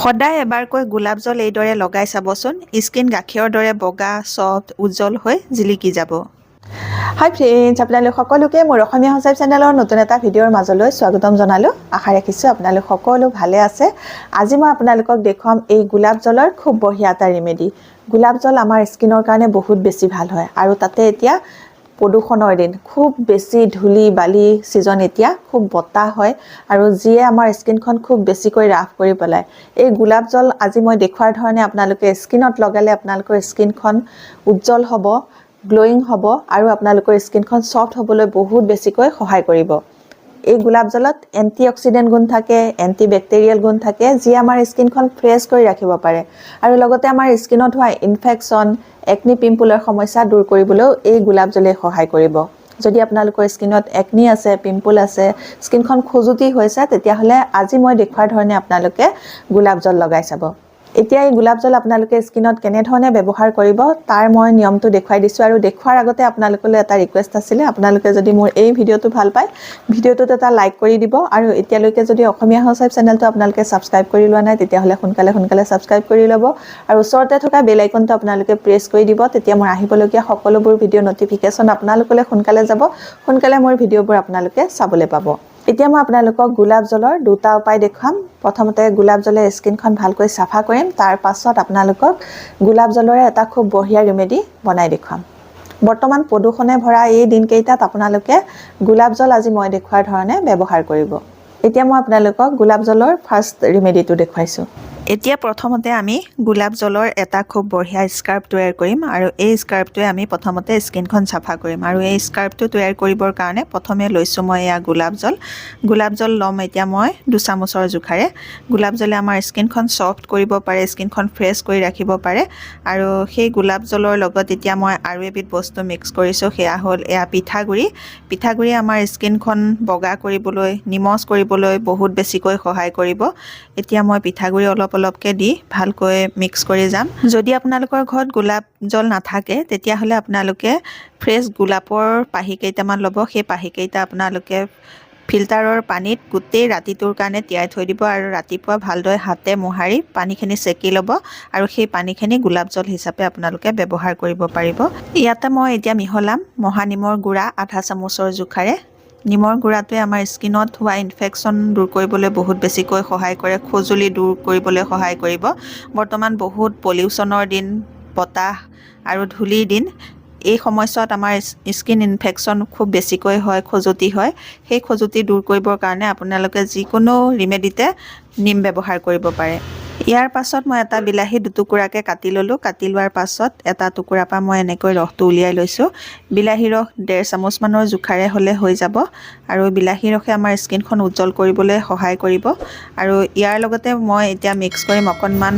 সদায় এবাৰকৈ গোলাপ জল এইদৰে লগাই চাবচোন, স্কিন গাখীৰৰ দৰে বগা, সফ্ট, উজ্জ্বল হৈ জিলিকি যাব। হাই ফ্ৰেণ্ডছ, আপোনালোক সকলোকে মোৰ অসমীয়া সঁচাই চেনেলৰ নতুন এটা ভিডিঅ'ৰ মাজলৈ স্বাগতম জনালোঁ। আশা ৰাখিছোঁ আপোনালোক সকলো ভালে আছে। আজি মই আপোনালোকক দেখুৱাম এই গোলাপ জলৰ খুব বঢ়িয়া এটা ৰেমেডি। গোলাপ জল আমাৰ স্কিনৰ কাৰণে বহুত বেছি ভাল হয়, আৰু তাতে এতিয়া প্ৰদূষণৰ দিন, খুব বেছি ধূলি বালি ছিজন, এতিয়া খুব বতাহ হয় আৰু যিয়ে আমাৰ স্কিনখন খুব বেছিকৈ ৰাফ কৰি পেলায়। এই গোলাপ জল আজি মই দেখুৱাৰ ধৰণে আপোনালোকে স্কিনত লগালে আপোনালোকৰ স্কিনখন উজ্জ্বল হ'ব, গ্লোয়িং হ'ব আৰু আপোনালোকৰ স্কিনখন সফ্ট হ'বলৈ বহুত বেছিকৈ সহায় কৰিব। এই গোলাপ জলত এণ্টি অক্সিডেণ্ট গুণ থাকে, এণ্টি বেক্টেৰিয়েল গুণ থাকে, যিয়ে আমাৰ স্কিনখন ফ্ৰেছ কৰি ৰাখিব পাৰে আৰু লগতে আমাৰ স্কিনত হোৱা ইনফেকশ্যন, একনি পিম্পলৰ সমস্যা দূৰ কৰিবলৈও এই গোলাপ জলে সহায় কৰিব। যদি আপোনালোকৰ স্কিনত একনি আছে, পিম্পল আছে, স্কিনখন খজুতি হৈছে, তেতিয়াহ'লে আজি মই দেখুৱাৰ ধৰণে আপোনালোকে গোলাপ জল লগাই চাব। এতিয়া এই গোলাপ জল আপোনালোকে স্কিনত কেনেধৰণে ব্যৱহাৰ কৰিব তাৰ মই নিয়মটো দেখুৱাই দিছোঁ, আৰু দেখুৱাৰ আগতে আপোনালোকলৈ এটা ৰিকুৱেষ্ট আছিলে, আপোনালোকে যদি মোৰ এই ভিডিঅ'টো ভাল পায়, ভিডিঅ'টোত এটা লাইক কৰি দিব, আৰু এতিয়ালৈকে যদি অসমীয়া হাউচৱাইফ চেনেলটো আপোনালোকে ছাবস্ক্ৰাইব কৰি লোৱা নাই, তেতিয়াহ'লে সোনকালে ছাবস্ক্ৰাইব কৰি ল'ব, আৰু ওচৰতে থকা বেল আইকনটো আপোনালোকে প্ৰেছ কৰি দিব। তেতিয়া মই আহিবলগীয়া সকলোবোৰ ভিডিঅ' নটিফিকেশ্যন আপোনালোকলৈ সোনকালে যাব, সোনকালে মোৰ ভিডিঅ'বোৰ আপোনালোকে চাবলৈ পাব। এতিয়া মই আপোনালোকক গোলাপ জলৰ দুটা উপায় দেখুৱাম। প্ৰথমতে গোলাপ জলে স্কিনখন ভালকৈ চাফা কৰিম, তাৰ পাছত আপোনালোকক গোলাপ জলৰে এটা খুব বঢ়িয়া ৰেমেডি বনাই দেখুৱাম। বৰ্তমান প্ৰদূষণে ভৰা এই দিনকেইটাত আপোনালোকে গোলাপ জল আজি মই দেখুৱাৰ ধৰণে ব্যৱহাৰ কৰিব। এতিয়া মই আপোনালোকক গোলাপ জলৰ ফাৰ্ষ্ট ৰেমেডিটো দেখুৱাইছোঁ। এতিয়া প্ৰথমতে আমি গোলাপ জলৰ এটা খুব বঢ়িয়া স্কাৰ্ফ তৈয়াৰ কৰিম, আৰু এই স্কাৰ্ফটোৱে আমি প্ৰথমতে স্কিনখন চাফা কৰিম। আৰু এই স্কাৰ্ফটো তৈয়াৰ কৰিবৰ কাৰণে প্ৰথমে লৈছোঁ মই এয়া গোলাপ জল। গোলাপ জল ল'ম এতিয়া মই 2 চামুচৰ জোখাৰে। গোলাপ জলে আমাৰ স্কিনখন সফ্ট কৰিব পাৰে, স্কিনখন ফ্ৰেছ কৰি ৰাখিব পাৰে। আৰু সেই গোলাপ জলৰ লগত এতিয়া মই আৰু এবিধ বস্তু মিক্স কৰিছোঁ, সেয়া হ'ল এয়া পিঠাগুড়ি। পিঠাগুড়ি আমাৰ স্কিনখন বগা কৰিবলৈ, নিমজ কৰিবলৈ বহুত বেছিকৈ সহায় কৰিব। এতিয়া মই পিঠাগুড়ি অলপকৈ দি ভালকৈ মিক্স কৰি যাম। যদি আপোনালোকৰ ঘৰত গোলাপ জল নাথাকে, তেতিয়াহ'লে আপোনালোকে ফ্ৰেছ গোলাপৰ পাহি কেইটামান ল'ব। সেই পাহিকেইটা আপোনালোকে ফিল্টাৰৰ পানীত গোটেই ৰাতিটোৰ কাৰণে তিয়াই থৈ দিব, আৰু ৰাতিপুৱা ভালদৰে হাতে মোহাৰি পানীখিনি চেকি ল'ব, আৰু সেই পানীখিনি গোলাপ জল হিচাপে আপোনালোকে ব্যৱহাৰ কৰিব পাৰিব। ইয়াতে মই এতিয়া মিহলাম মহানিমৰ গুড়া 1/2 চামুচৰ জোখাৰে। নিমৰ গুড়াটোৱে আমাৰ স্কিনত হোৱা ইনফেকশ্যন দূৰ কৰিবলৈ বহুত বেছিকৈ সহায় কৰে, খজুলি দূৰ কৰিবলৈ সহায় কৰিব। বৰ্তমান বহুত পলিউশ্যনৰ দিন, বতাহ আৰু ধূলিৰ দিন। এই সময়ছোৱাত আমাৰ স্কিন ইনফেকশ্যন খুব বেছিকৈ হয়, খজুতি হয়। সেই খজুতি দূৰ কৰিবৰ কাৰণে আপোনালোকে যিকোনো ৰেমেডিতে নিম ব্যৱহাৰ কৰিব পাৰে। ইয়াৰ পাছত মই এটা বিলাহী 2 টুকুৰাকৈ কাটি ল'লোঁ। কাটি লোৱাৰ পাছত এটা টুকুৰাৰ পৰা মই এনেকৈ ৰসটো উলিয়াই লৈছোঁ। বিলাহী ৰস 1.5 চামুচমানৰ জোখাৰে হ'লে হৈ যাব, আৰু বিলাহী ৰসে আমাৰ স্কিনখন উজ্জ্বল কৰিবলৈ সহায় কৰিব। আৰু ইয়াৰ লগতে মই এতিয়া মিক্স কৰিম অকণমান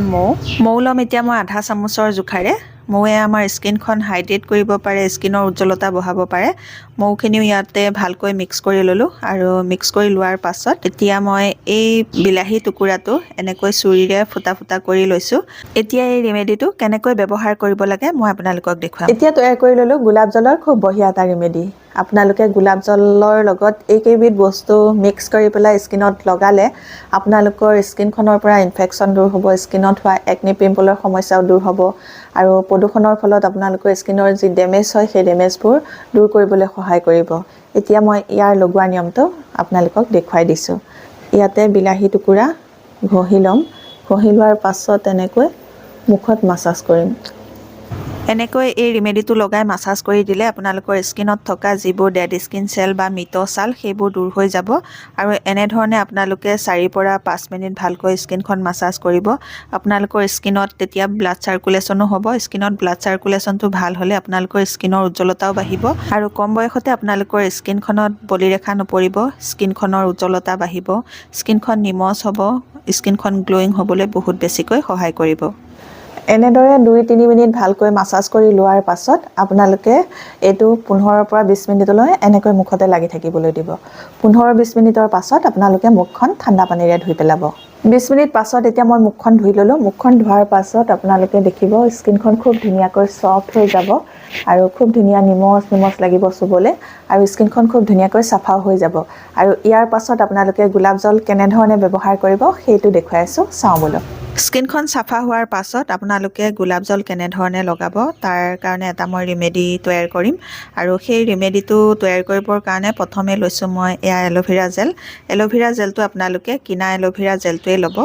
মৌ ল'ম এতিয়া মই 1/2 চামুচৰ জোখাৰে। মৌৱে আমাৰ স্কিনখন হাইড্ৰেট কৰিব পাৰে, স্কিনৰ উজ্জ্বলতা বঢ়াব পাৰে। মৌখিনিও ইয়াতে ভালকৈ মিক্স কৰি ল'লোঁ, আৰু মিক্স কৰি লোৱাৰ পাছত এতিয়া মই এই বিলাহী টুকুৰাটো এনেকৈ চুৰিৰে ফুটা ফুটা কৰি লৈছোঁ। এতিয়া এই ৰেমেডিটো কেনেকৈ ব্যৱহাৰ কৰিব লাগে মই আপোনালোকক দেখুৱাম। এতিয়া তৈয়াৰ কৰি ল'লোঁ গোলাপ জলৰ খুব বঢ়িয়া এটা ৰেমেডি। আপোনালোকে গোলাপ জলৰ লগত এইকেইবিধ বস্তু মিক্স কৰি পেলাই স্কিনত লগালে আপোনালোকৰ স্কিনখনৰ পৰা ইনফেকশ্যন দূৰ হ'ব, স্কিনত হোৱা একনি পিম্পলৰ সমস্যাও দূৰ হ'ব, আৰু প্ৰদূষণৰ ফলত আপোনালোকৰ স্কিনৰ যি ডেমেজ হয়, সেই ডেমেজবোৰ দূৰ কৰিবলৈ সহায় কৰিব। এতিয়া মই ইয়াৰ লগোৱা নিয়মটো আপোনালোকক দেখুৱাই দিছোঁ। ইয়াতে বিলাহী টুকুৰা ঘঁহি ল'ম। ঘঁহি লোৱাৰ পাছত এনেকৈ মুখত মাছাজ কৰিম। এনেকৈ এই ৰেমেডিটো লগাই মাছাজ কৰি দিলে আপোনালোকৰ স্কিনত থকা যিবোৰ ডেড স্কিন চেল বা মৃত ছাল, সেইবোৰ দূৰ হৈ যাব। আৰু এনেধৰণে আপোনালোকে 4 পৰা 5 মিনিট ভালকৈ স্কিনখন মাছাজ কৰিব। আপোনালোকৰ স্কিনত তেতিয়া ব্লাড চাৰ্কুলেশ্যনো হ'ব। স্কিনত ব্লাড চাৰ্কুলেশ্যনটো ভাল হ'লে আপোনালোকৰ স্কিনৰ উজ্জ্বলতাও বাঢ়িব, আৰু কম বয়সতে আপোনালোকৰ স্কিনখনত বলিৰেখা নপৰিব, স্কিনখনৰ উজ্জ্বলতা বাঢ়িব, স্কিনখন নিমজ হ'ব, স্কিনখন গ্লোয়িং হ'বলৈ বহুত বেছিকৈ সহায় কৰিব। এনেদৰে 2-3 মিনিট ভালকৈ মাছাজ কৰি লোৱাৰ পাছত আপোনালোকে এইটো 15 পৰা 20 মিনিটলৈ এনেকৈ মুখতে লাগি থাকিবলৈ দিব। 15-20 মিনিটৰ পাছত আপোনালোকে মুখখন ঠাণ্ডা পানীৰে ধুই পেলাব। 20 মিনিট পাছত এতিয়া মই মুখখন ধুই ল'লোঁ। মুখখন ধোৱাৰ পাছত আপোনালোকে দেখিব স্কিনখন খুব ধুনীয়াকৈ সফ্ট হৈ যাব, আৰু খুব ধুনীয়া নিমজ লাগিব চুবলৈ, আৰু স্কিনখন খুব ধুনীয়াকৈ চাফাও হৈ যাব। আৰু ইয়াৰ পাছত আপোনালোকে গোলাপ জল কেনেধৰণে ব্যৱহাৰ কৰিব সেইটো দেখুৱাই আছোঁ, চাওঁ বলক। স্কিনখন চাফা হোৱাৰ পাছত আপোনালোকে গোলাপ জল কেনেধৰণে লগাব তাৰ কাৰণে এটা মই ৰিমেডি তৈয়াৰ কৰিম আৰু সেই ৰিমেডিটো তৈয়াৰ কৰিবৰ কাৰণে প্ৰথমে লৈছোঁ মই এয়া এল'ভেৰা জেল। এল'ভেৰা জেলটো আপোনালোকে কিনা এল'ভেৰা জেলটোৱে ল'ব,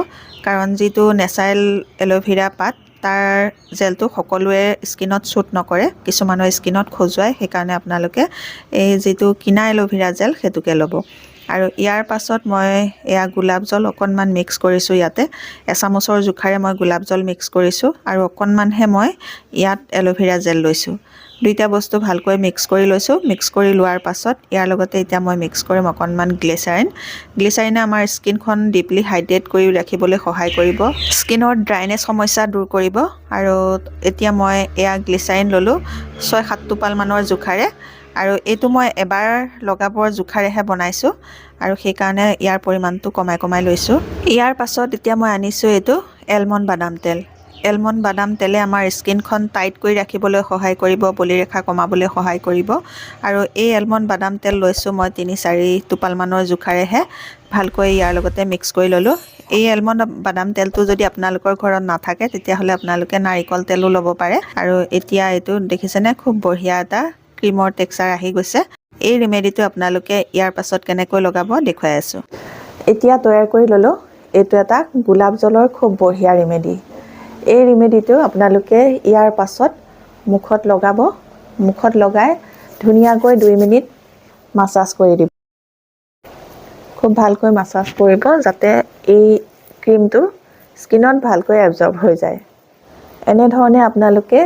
কাৰণ যিটো নেচাৰেল এল'ভেৰা পাত তাৰ জেলটো সকলোৱে স্কিনত শ্বুট নকৰে, কিছুমানৰ স্কিনত খজুৱায়, সেইকাৰণে আপোনালোকে এই যিটো কিনা এল'ভেৰা জেল সেইটোকে ল'ব। আৰু ইয়াৰ পাছত মই এয়া গোলাপ জল অকণমান মিক্স কৰিছোঁ ইয়াতে, এচামুচৰ জোখাৰে মই গোলাপ জল মিক্স কৰিছোঁ আৰু অকণমানহে মই ইয়াত এল'ভেৰা জেল লৈছোঁ। দুইটা বস্তু ভালকৈ মিক্স কৰি লৈছোঁ। মিক্স কৰি লোৱাৰ পাছত ইয়াৰ লগতে এতিয়া মই মিক্স কৰিম অকণমান গ্লিচাৰিন। গ্লিচাৰিনে আমাৰ স্কিনখন ডিপলি হাইড্ৰেট কৰি ৰাখিবলৈ সহায় কৰিব, স্কিনৰ ড্ৰাইনেছ সমস্যা দূৰ কৰিব। আৰু এতিয়া মই এয়া গ্লিচাৰিন ল'লোঁ 6-7 টোপালমানৰ জোখাৰে, আৰু এইটো মই এবাৰ লগাবৰ জোখাৰেহে বনাইছোঁ আৰু সেইকাৰণে ইয়াৰ পৰিমাণটো কমাই লৈছোঁ। ইয়াৰ পাছত এতিয়া মই আনিছোঁ এইটো এলমণ্ড বাদাম তেল। এলমণ্ড বাদাম তেলে আমাৰ স্কিনখন টাইট কৰি ৰাখিবলৈ সহায় কৰিব, বলিৰেখা কমাবলৈ সহায় কৰিব। আৰু এই এলমণ্ড বাদাম তেল লৈছোঁ মই 3-4 টোপালমানৰ জোখাৰেহে, ভালকৈ ইয়াৰ লগতে মিক্স কৰি ল'লোঁ। এই এলমণ্ড বাদাম তেলটো যদি আপোনালোকৰ ঘৰত নাথাকে তেতিয়াহ'লে আপোনালোকে নাৰিকল তেলো ল'ব পাৰে। আৰু এতিয়া এইটো দেখিছেনে, খুব বঢ়িয়া এটা ক্ৰীমৰ টেক্সচাৰ আহি গৈছে। এই ৰিমেডিটো আপোনালোকে ইয়াৰ পাছত কেনেকৈ লগাব দেখুৱাই আছোঁ। এতিয়া তৈয়াৰ কৰি ল'লোঁ এইটো এটা গোলাপ জলৰ খুব বঢ়িয়া ৰিমেডি। এই ৰিমেডিটো আপোনালোকে ইয়াৰ পাছত মুখত লগাব। মুখত লগাই ধুনীয়াকৈ 2 মিনিট মাছাজ কৰি দিব। খুব ভালকৈ মাছাজ কৰিব যাতে এই ক্ৰীমটো স্কিনত ভালকৈ এবজৰ্ব হৈ যায়। এনেধৰণে আপোনালোকে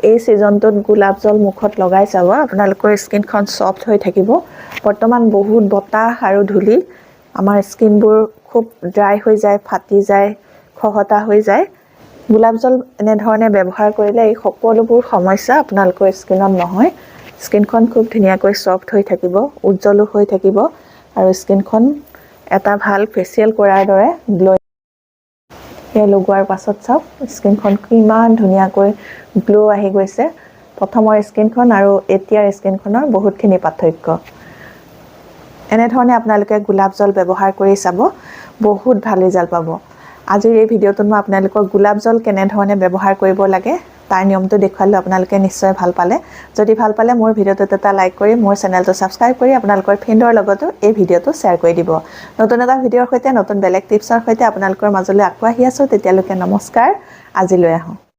এই ছিজনটোত গোলাপ জল মুখত লগাই চাব, আপোনালোকৰ স্কিনখন ছফ্ট হৈ থাকিব। বৰ্তমান বহুত বতাহ আৰু ধূলি, আমাৰ স্কিনবোৰ খুব ড্ৰাই হৈ যায়, ফাটি যায়, খহটা হৈ যায়। গোলাপ জল এনেধৰণে ব্যৱহাৰ কৰিলে এই সকলোবোৰ সমস্যা আপোনালোকৰ স্কিনত নহয়। স্কিনখন খুব ধুনীয়াকৈ ছফ্ট হৈ থাকিব, উজ্জ্বলো হৈ থাকিব আৰু স্কিনখন এটা ভাল ফেচিয়েল কৰাৰ দৰে গ্ল'। সেয়া লগোৱাৰ পাছত চাওক স্কিনখন কিমান ধুনীয়াকৈ গ্ল' আহি গৈছে। প্ৰথমৰ স্কিনখন আৰু এতিয়াৰ স্কিনখনৰ বহুতখিনি পাৰ্থক্য। এনেধৰণে আপোনালোকে গোলাপ জল ব্যৱহাৰ কৰি চাব, বহুত ভাল ৰিজাল্ট পাব। আজিৰ এই ভিডিঅ'টোত মই আপোনালোকক গোলাপ জল কেনেধৰণে ব্যৱহাৰ কৰিব লাগে তাৰ নিয়মটো দেখুৱালোঁ। আপোনালোকে নিশ্চয় ভাল পালে। যদি ভাল পালে মোৰ ভিডিঅ'টোত এটা লাইক কৰি মোৰ চেনেলটো ছাবস্ক্ৰাইব কৰি আপোনালোকৰ ফ্ৰেণ্ডৰ লগতো এই ভিডিঅ'টো শ্বেয়াৰ কৰি দিব। নতুন এটা ভিডিঅ'ৰ সৈতে, নতুন বেলেগ টিপছৰ সৈতে আপোনালোকৰ মাজলৈ আকৌ আহি আছোঁ। তেতিয়ালৈকে নমস্কাৰ, আজিলৈ আহোঁ।